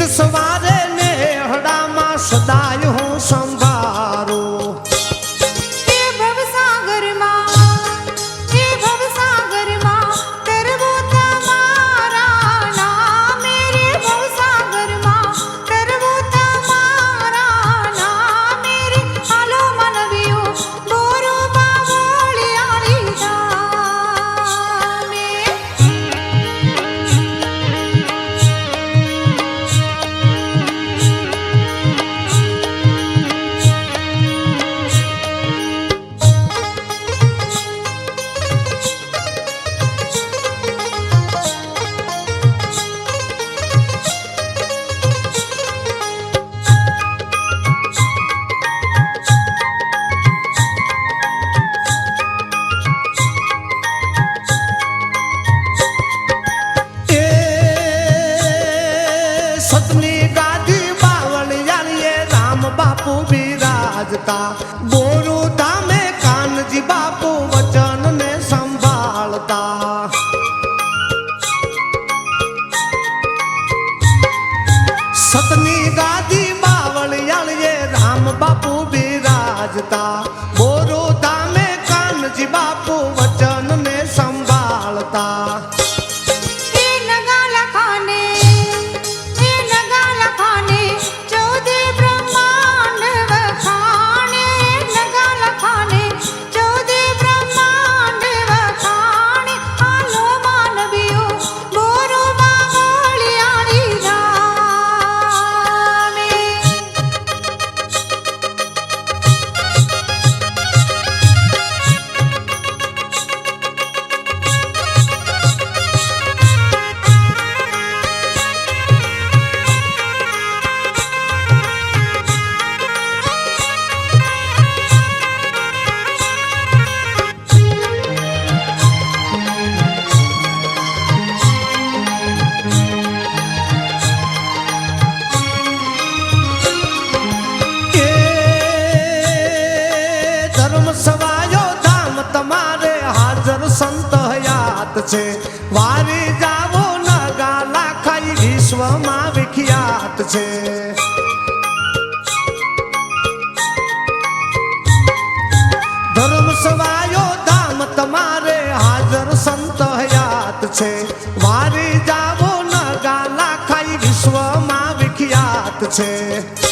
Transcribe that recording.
સવારે ને હડામાં સદાય હું સંભાળું बापू विराजता बोरू धामे कानजी बापू वचन ने संभालता सतनी गादी बावलियाल ये राम बापू विराजता बोरू धामे कानजी बापू वचन ने संभालता संत हयात छे वारी जावो नगाला खाई विश्व में विख्यात छे धर्म सवायो धाम तमारे हाजर संत हयात छे वारी जावो नगाला खाई विश्व में विख्यात छे।